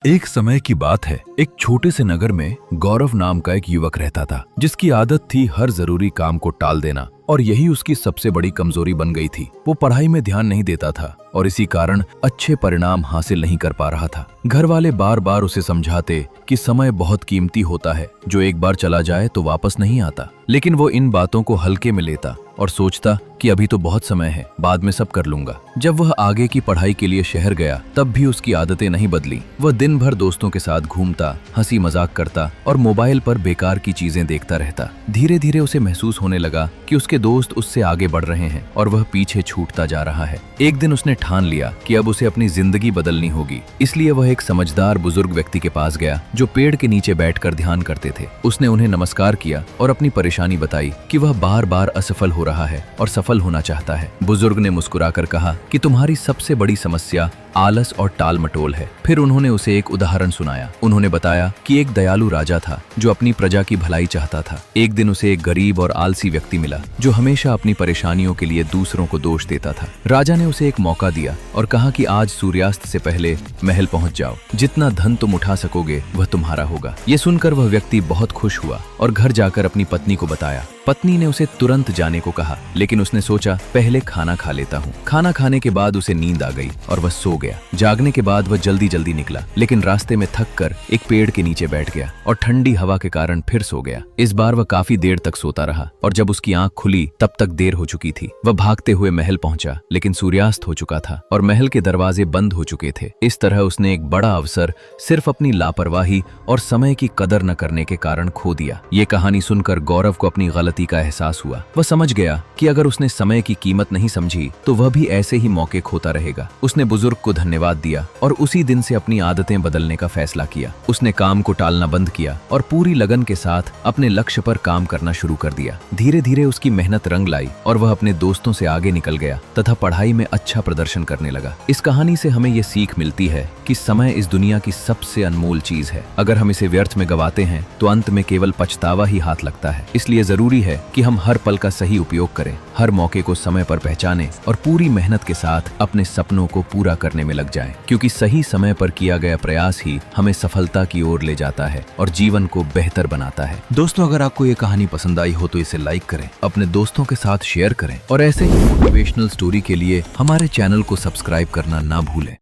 एक समय की बात है। एक छोटे से नगर में गौरव नाम का एक युवक रहता था, जिसकी आदत थी हर जरूरी काम को टाल देना, और यही उसकी सबसे बड़ी कमजोरी बन गई थी। वो पढ़ाई में ध्यान नहीं देता था और इसी कारण अच्छे परिणाम हासिल नहीं कर पा रहा था। घर वाले बार बार उसे समझाते कि समय बहुत कीमती होता है, जो एक बार चला जाए तो वापस नहीं आता। लेकिन वो इन बातों को हल्के में लेता और सोचता कि अभी तो बहुत समय है, बाद में सब कर लूंगा। जब वह आगे की पढ़ाई के लिए शहर गया, तब भी उसकी आदतें नहीं बदली। वह दिन भर दोस्तों के साथ घूमता, हंसी मजाक करता और मोबाइल पर बेकार की चीजें देखता रहता। धीरे धीरे उसे महसूस होने लगा कि उसके दोस्त उससे आगे बढ़ रहे हैं और वह पीछे छूटता जा रहा है। एक दिन उसने ठान लिया कि अब उसे अपनी जिंदगी बदलनी होगी। इसलिए वह एक समझदार बुजुर्ग व्यक्ति के पास गया, जो पेड़ के नीचे बैठकर ध्यान करते थे। उसने उन्हें नमस्कार किया और अपनी परेशानी बताई कि वह बार बार असफल हो रहा है और सफल होना चाहता है। बुजुर्ग ने मुस्कुराकर कहा कि तुम्हारी सबसे बड़ी समस्या आलस और टाल मटोल है। फिर उन्होंने उसे एक उदाहरण सुनाया। उन्होंने बताया कि एक दयालु राजा था जो अपनी प्रजा की भलाई चाहता था। एक दिन उसे एक गरीब और आलसी व्यक्ति मिला, जो हमेशा अपनी परेशानियों के लिए दूसरों को दोष देता था। राजा ने उसे एक मौका दिया और कहा कि आज सूर्यास्त से पहले महल पहुंच जाओ। जितना धन तुम उठा सकोगे वह तुम्हारा होगा। ये सुनकर वह व्यक्ति बहुत खुश हुआ और घर जाकर अपनी पत्नी को बताया। पत्नी ने उसे तुरंत जाने को कहा, लेकिन उसने सोचा पहले खाना खा लेता हूँ। खाना खाने के बाद उसे नींद आ गई और वह सो गया। जागने के बाद वह जल्दी जल्दी निकला, लेकिन रास्ते में थक कर एक पेड़ के नीचे बैठ गया और ठंडी हवा के कारण फिर सो गया। इस बार वह काफी देर तक सोता रहा और जब उसकी आंख खुली तब तक देर हो चुकी थी। वह भागते हुए महल पहुंचा, लेकिन सूर्यास्त हो चुका था और महल के दरवाजे बंद हो चुके थे। इस तरह उसने एक बड़ा अवसर सिर्फ अपनी लापरवाही और समय की कदर न करने के कारण खो दिया। ये कहानी सुनकर गौरव को अपनी गलती का एहसास हुआ। वह समझ गया कि अगर उसने समय की कीमत नहीं समझी तो वह भी ऐसे ही मौके खोता रहेगा। उसने बुजुर्ग को धन्यवाद दिया और उसी दिन से अपनी आदतें बदलने का फैसला किया। उसने काम को टालना बंद किया और पूरी लगन के साथ अपने लक्ष्य पर काम करना शुरू कर दिया। धीरे धीरे उसकी मेहनत रंग लाई और वह अपने दोस्तों से आगे निकल गया तथा पढ़ाई में अच्छा प्रदर्शन करने लगा। इस कहानी से हमें यह सीख मिलती है कि समय इस दुनिया की सबसे अनमोल चीज है। अगर हम इसे व्यर्थ में गवाते हैं तो अंत में केवल पछतावा ही हाथ लगता है। इसलिए जरूरी है कि हम हर पल का सही उपयोग करें, हर मौके को समय पर पहचानें और पूरी मेहनत के साथ अपने सपनों को पूरा करने में लग जाएं, क्योंकि सही समय पर किया गया प्रयास ही हमें सफलता की ओर ले जाता है और जीवन को बेहतर बनाता है। दोस्तों, अगर आपको ये कहानी पसंद आई हो तो इसे लाइक करें, अपने दोस्तों के साथ शेयर करें और ऐसे ही मोटिवेशनल स्टोरी के लिए हमारे चैनल को सब्सक्राइब करना ना भूलें।